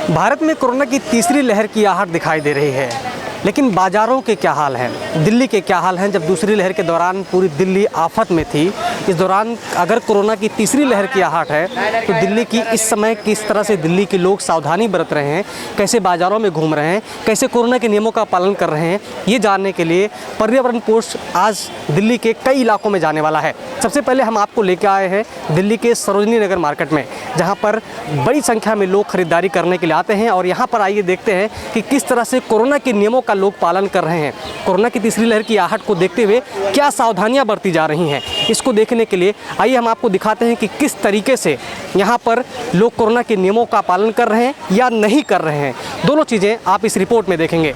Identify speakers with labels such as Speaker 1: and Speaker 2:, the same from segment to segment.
Speaker 1: भारत में कोरोना की तीसरी लहर की आहट दिखाई दे रही है, लेकिन बाज़ारों के क्या हाल हैं, दिल्ली के क्या हाल हैं। जब दूसरी लहर के दौरान पूरी दिल्ली आफत में थी, इस दौरान अगर कोरोना की तीसरी लहर की आहट है तो दिल्ली की इस समय किस तरह से दिल्ली के लोग सावधानी बरत रहे हैं, कैसे बाज़ारों में घूम रहे हैं, कैसे कोरोना के नियमों का पालन कर रहे हैं, ये जानने के लिए पर्यावरण पोस्ट आज दिल्ली के कई इलाकों में जाने वाला है। सबसे पहले हम आपको लेकर आए हैं दिल्ली के सरोजनी नगर मार्केट में, जहाँ पर बड़ी संख्या में लोग खरीदारी करने के लिए आते हैं। और यहाँ पर आइए देखते हैं कि किस तरह से कोरोना के नियमों का लोग पालन कर रहे हैं। कोरोना की तीसरी लहर की आहट को देखते हुए क्या सावधानियां बरती जा रही हैं, इसको देखने के लिए आइए हम आपको दिखाते हैं कि किस तरीके से यहाँ पर लोग कोरोना के नियमों का पालन कर रहे हैं या नहीं कर रहे हैं। दोनों चीज़ें आप इस रिपोर्ट में देखेंगे।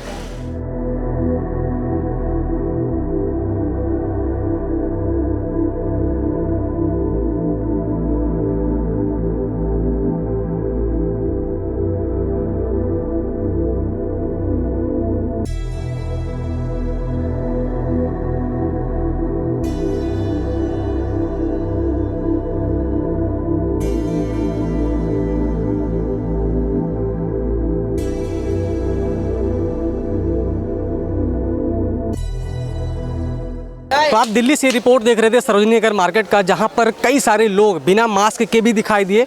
Speaker 1: तो आप दिल्ली से रिपोर्ट देख रहे थे सरोजनी नगर मार्केट का, जहां पर कई सारे लोग बिना मास्क के भी दिखाई दिए।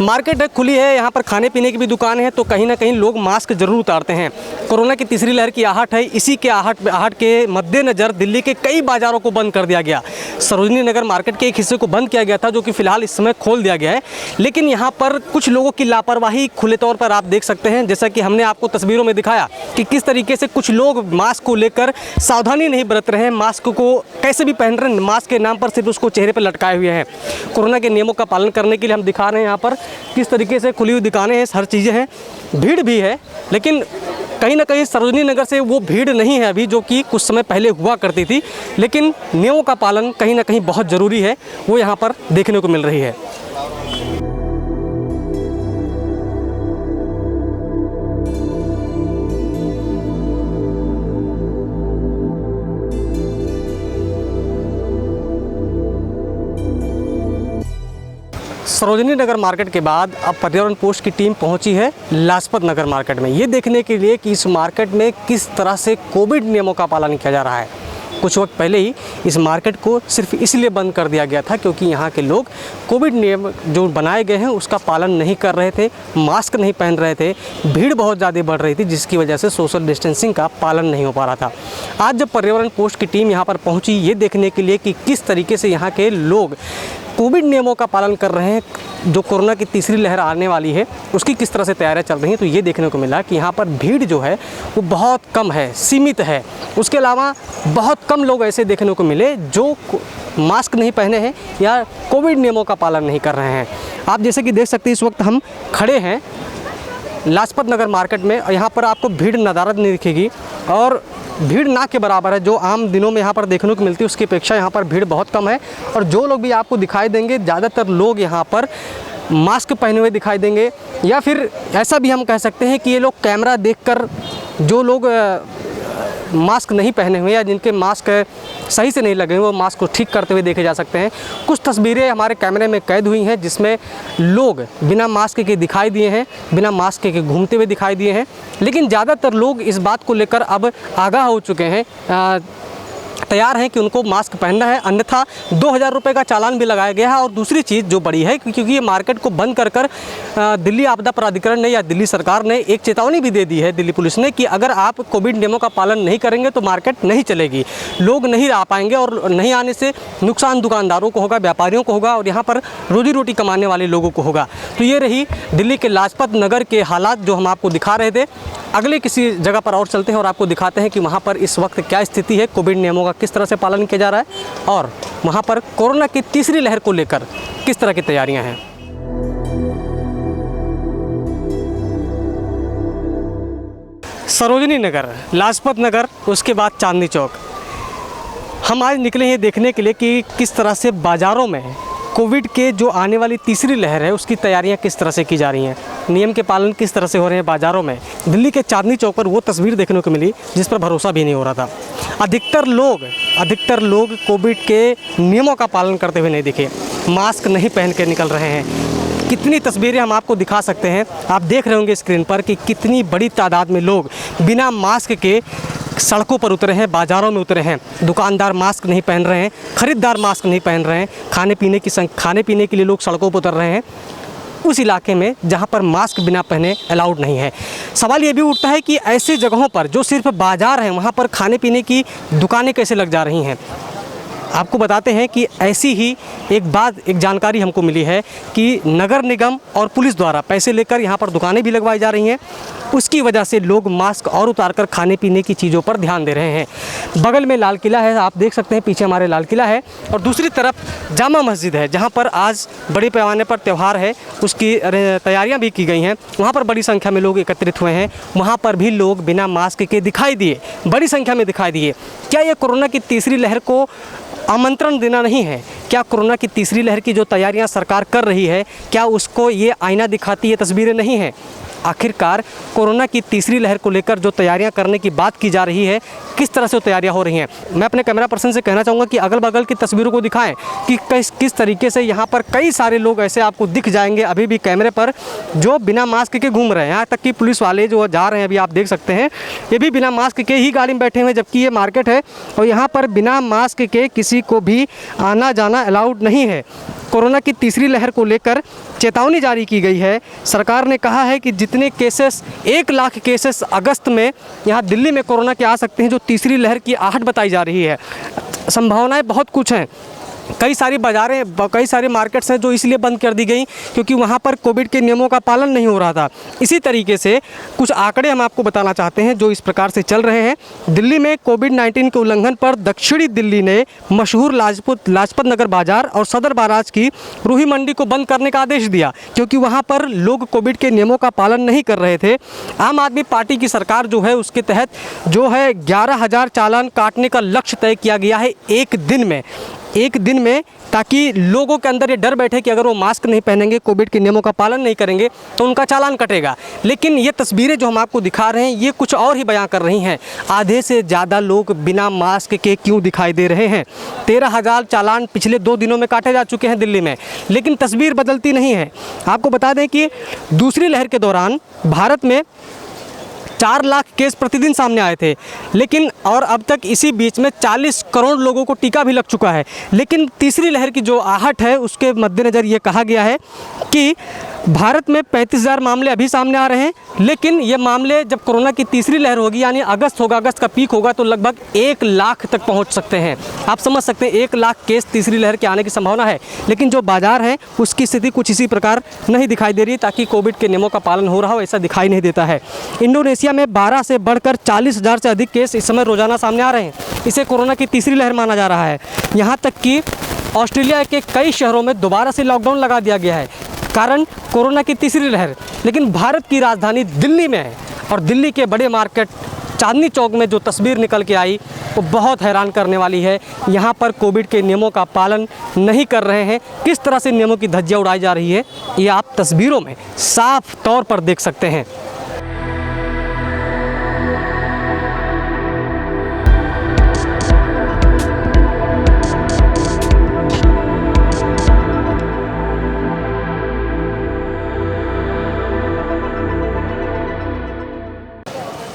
Speaker 1: मार्केट खुली है, यहां पर खाने पीने की भी दुकान है, तो कहीं ना कहीं लोग मास्क जरूर उतारते हैं। कोरोना की तीसरी लहर की आहट है, इसी के आहट के मद्देनज़र दिल्ली के कई बाज़ारों को बंद कर दिया गया। सरोजनी नगर मार्केट के एक हिस्से को बंद किया गया था, जो कि फ़िलहाल इस समय खोल दिया गया है। लेकिन यहाँ पर कुछ लोगों की लापरवाही खुले तौर पर आप देख सकते हैं, जैसा कि हमने आपको तस्वीरों में दिखाया कि किस तरीके से कुछ लोग मास्क को लेकर सावधानी नहीं बरत रहे हैं, मास्क को कैसे भी पहन रहे हैं, मास्क के नाम पर सिर्फ उसको चेहरे पर लटकाए हुए हैं। कोरोना के नियमों का पालन करने के लिए हम दिखा रहे हैं यहाँ पर किस तरीके से खुली हुई दुकानें हैं, हर चीज़ें हैं, भीड़ भी है। लेकिन कहीं ना कहीं सरोजनी नगर से वो भीड़ नहीं है अभी, जो कि कुछ समय पहले हुआ करती थी। लेकिन नियमों का पालन कहीं ना कहीं बहुत ज़रूरी है, वो यहाँ पर देखने को मिल रही है। सरोजनी नगर मार्केट के बाद अब पर्यावरण पोस्ट की टीम पहुंची है लाजपत नगर मार्केट में, ये देखने के लिए कि इस मार्केट में किस तरह से कोविड नियमों का पालन किया जा रहा है। कुछ वक्त पहले ही इस मार्केट को सिर्फ इसलिए बंद कर दिया गया था क्योंकि यहाँ के लोग कोविड नियम जो बनाए गए हैं उसका पालन नहीं कर रहे थे, मास्क नहीं पहन रहे थे, भीड़ बहुत ज़्यादा बढ़ रही थी, जिसकी वजह से सोशल डिस्टेंसिंग का पालन नहीं हो पा रहा था। आज जब पर्यावरण पोस्ट की टीम यहाँ पर पहुँची ये देखने के लिए कि किस तरीके से यहाँ के लोग कोविड नियमों का पालन कर रहे हैं, जो कोरोना की तीसरी लहर आने वाली है उसकी किस तरह से तैयारियां चल रही हैं, तो ये देखने को मिला कि यहाँ पर भीड़ जो है वो बहुत कम है, सीमित है। उसके अलावा बहुत कम लोग ऐसे देखने को मिले जो मास्क नहीं पहने हैं या कोविड नियमों का पालन नहीं कर रहे हैं। आप जैसे कि देख सकते हैं, इस वक्त हम खड़े हैं लाजपत नगर मार्केट में, यहाँ पर आपको भीड़ नदारद नहीं दिखेगी और भीड़ ना के बराबर है जो आम दिनों में यहाँ पर देखने को मिलती है, उसकी अपेक्षा यहाँ पर भीड़ बहुत कम है। और जो लोग भी आपको दिखाई देंगे, ज़्यादातर लोग यहाँ पर मास्क पहने हुए दिखाई देंगे, या फिर ऐसा भी हम कह सकते हैं कि ये लोग कैमरा देखकर, जो लोग मास्क नहीं पहने हुए या जिनके मास्क सही से नहीं लगे हुए, वो मास्क को ठीक करते हुए देखे जा सकते हैं। कुछ तस्वीरें हमारे कैमरे में कैद हुई हैं जिसमें लोग बिना मास्क के दिखाई दिए हैं, बिना मास्क के घूमते हुए दिखाई दिए हैं। लेकिन ज़्यादातर लोग इस बात को लेकर अब आगाह हो चुके हैं, तैयार हैं कि उनको मास्क पहनना है, अन्यथा 2000 रुपये का चालान भी लगाया गया है। और दूसरी चीज़ जो बड़ी है, क्योंकि ये मार्केट को बंद कर दिल्ली आपदा प्राधिकरण ने या दिल्ली सरकार ने एक चेतावनी भी दे दी है, दिल्ली पुलिस ने, कि अगर आप कोविड नियमों का पालन नहीं करेंगे तो मार्केट नहीं चलेगी, लोग नहीं आ पाएंगे और नहीं आने से नुकसान दुकानदारों को होगा, व्यापारियों को होगा और यहाँ पर रोजी रोटी कमाने वाले लोगों को होगा। तो ये रही दिल्ली के लाजपत नगर के हालात जो हम आपको दिखा रहे थे। अगले किसी जगह पर और चलते हैं और आपको दिखाते हैं कि वहाँ पर इस वक्त क्या स्थिति है, कोविड नियमों का किस तरह से पालन किया जा रहा है और वहाँ पर कोरोना की तीसरी लहर को लेकर किस तरह की तैयारियां हैं। सरोजनी नगर, लाजपत नगर, उसके बाद चांदनी चौक। हम आज निकले हैं देखने के लिए कि किस तरह से बाज़ारों में कोविड के जो आने वाली तीसरी लहर है उसकी तैयारियां किस तरह से की जा रही हैं, नियम के पालन किस तरह से हो रहे हैं बाज़ारों में। दिल्ली के चांदनी चौक पर वो तस्वीर देखने को मिली जिस पर भरोसा भी नहीं हो रहा था। अधिकतर लोग कोविड के नियमों का पालन करते हुए नहीं दिखे, मास्क नहीं पहन के निकल रहे हैं। कितनी तस्वीरें हम आपको दिखा सकते हैं। आप देख रहे होंगे स्क्रीन पर कि कितनी बड़ी तादाद में लोग बिना मास्क के सड़कों पर उतरे हैं, बाज़ारों में उतरे हैं। दुकानदार मास्क नहीं पहन रहे हैं, ख़रीदार मास्क नहीं पहन रहे हैं, खाने पीने के लिए लोग सड़कों पर उतर रहे हैं उस इलाके में जहां पर मास्क बिना पहने अलाउड नहीं है। सवाल ये भी उठता है कि ऐसी जगहों पर जो सिर्फ बाज़ार हैं वहां पर खाने पीने की दुकानें कैसे लग जा रही हैं। आपको बताते हैं कि ऐसी ही एक जानकारी हमको मिली है कि नगर निगम और पुलिस द्वारा पैसे लेकर यहाँ पर दुकानें भी लगवाई जा रही हैं। उसकी वजह से लोग मास्क और उतारकर खाने पीने की चीज़ों पर ध्यान दे रहे हैं। बगल में लाल किला है, आप देख सकते हैं, पीछे हमारे लाल किला है और दूसरी तरफ जामा मस्जिद है जहाँ पर आज बड़े पैमाने पर त्यौहार है, उसकी तैयारियाँ भी की गई हैं। वहाँ पर बड़ी संख्या में लोग एकत्रित हुए हैं, वहाँ पर भी लोग बिना मास्क के दिखाई दिए, बड़ी संख्या में दिखाई दिए। क्या ये कोरोना की तीसरी लहर को आमंत्रण देना नहीं है? क्या कोरोना की तीसरी लहर की जो तैयारियां सरकार कर रही है, क्या उसको ये आईना दिखाती है, तस्वीरें नहीं हैं? आखिरकार कोरोना की तीसरी लहर को लेकर जो तैयारियां करने की बात की जा रही है, किस तरह से वो तैयारियां हो रही हैं? मैं अपने कैमरा पर्सन से कहना चाहूँगा कि अगल बगल की तस्वीरों को दिखाएं कि किस तरीके से यहाँ पर कई सारे लोग ऐसे आपको दिख जाएंगे अभी भी कैमरे पर जो बिना मास्क के घूम रहे हैं। यहाँ तक कि पुलिस वाले जो जा रहे हैं अभी आप देख सकते हैं, ये भी बिना मास्क के ही गाड़ी में बैठे हुए हैं, जबकि ये मार्केट है और यहाँ पर बिना मास्क के किसी को भी आना जाना अलाउड नहीं है। कोरोना की तीसरी लहर को लेकर चेतावनी जारी की गई है। सरकार ने कहा है कि जितने केसेस 1 लाख केसेस अगस्त में यहाँ दिल्ली में कोरोना के आ सकते हैं, जो तीसरी लहर की आहट बताई जा रही है। संभावनाएं बहुत कुछ हैं। कई सारी बाज़ारें, कई सारे मार्केट्स हैं जो इसलिए बंद कर दी गई क्योंकि वहाँ पर कोविड के नियमों का पालन नहीं हो रहा था। इसी तरीके से कुछ आंकड़े हम आपको बताना चाहते हैं जो इस प्रकार से चल रहे हैं। दिल्ली में कोविड-19 के उल्लंघन पर दक्षिणी दिल्ली ने मशहूर लाजपत नगर बाज़ार और सदर बाराज की रूही मंडी को बंद करने का आदेश दिया क्योंकि वहाँ पर लोग कोविड के नियमों का पालन नहीं कर रहे थे। आम आदमी पार्टी की सरकार जो है उसके तहत जो है 11,000 चालान काटने का लक्ष्य तय किया गया है एक दिन में, ताकि लोगों के अंदर ये डर बैठे कि अगर वो मास्क नहीं पहनेंगे, कोविड के नियमों का पालन नहीं करेंगे तो उनका चालान कटेगा। लेकिन ये तस्वीरें जो हम आपको दिखा रहे हैं ये कुछ और ही बयां कर रही हैं। आधे से ज़्यादा लोग बिना मास्क के क्यों दिखाई दे रहे हैं? 13,000 चालान पिछले 2 दिनों में काटे जा चुके हैं दिल्ली में, लेकिन तस्वीर बदलती नहीं है। आपको बता दें कि दूसरी लहर के दौरान भारत में 4 लाख केस प्रतिदिन सामने आए थे, लेकिन और अब तक इसी बीच में 40 करोड़ लोगों को टीका भी लग चुका है। लेकिन तीसरी लहर की जो आहट है उसके मद्देनज़र ये कहा गया है कि भारत में 35,000 मामले अभी सामने आ रहे हैं, लेकिन ये मामले जब कोरोना की तीसरी लहर होगी यानी अगस्त का पीक होगा तो लगभग 1 लाख तक पहुंच सकते हैं। आप समझ सकते हैं 1 लाख केस तीसरी लहर के आने की संभावना है। लेकिन जो बाज़ार है उसकी स्थिति कुछ इसी प्रकार नहीं दिखाई दे रही, ताकि कोविड के नियमों का पालन हो रहा हो ऐसा दिखाई नहीं देता है। इंडोनेशिया में 12 से बढ़कर 40,000 से अधिक केस इस समय रोजाना सामने आ रहे हैं। इसे कोरोना की तीसरी लहर माना जा रहा है। यहाँ तक कि ऑस्ट्रेलिया के कई शहरों में दोबारा से लॉकडाउन लगा दिया गया है, कारण कोरोना की तीसरी लहर। लेकिन भारत की राजधानी दिल्ली में है और दिल्ली के बड़े मार्केट चांदनी चौक में जो तस्वीर निकल के आई वो बहुत हैरान करने वाली है। यहाँ पर कोविड के नियमों का पालन नहीं कर रहे हैं। किस तरह से नियमों की धज्जियाँ उड़ाई जा रही है ये आप तस्वीरों में साफ तौर पर देख सकते हैं।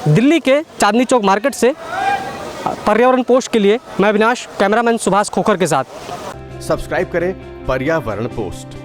Speaker 1: दिल्ली के चांदनी चौक मार्केट से पर्यावरण पोस्ट के लिए मैं अविनाश, कैमरामैन सुभाष खोखर के साथ।
Speaker 2: सब्सक्राइब करें पर्यावरण पोस्ट।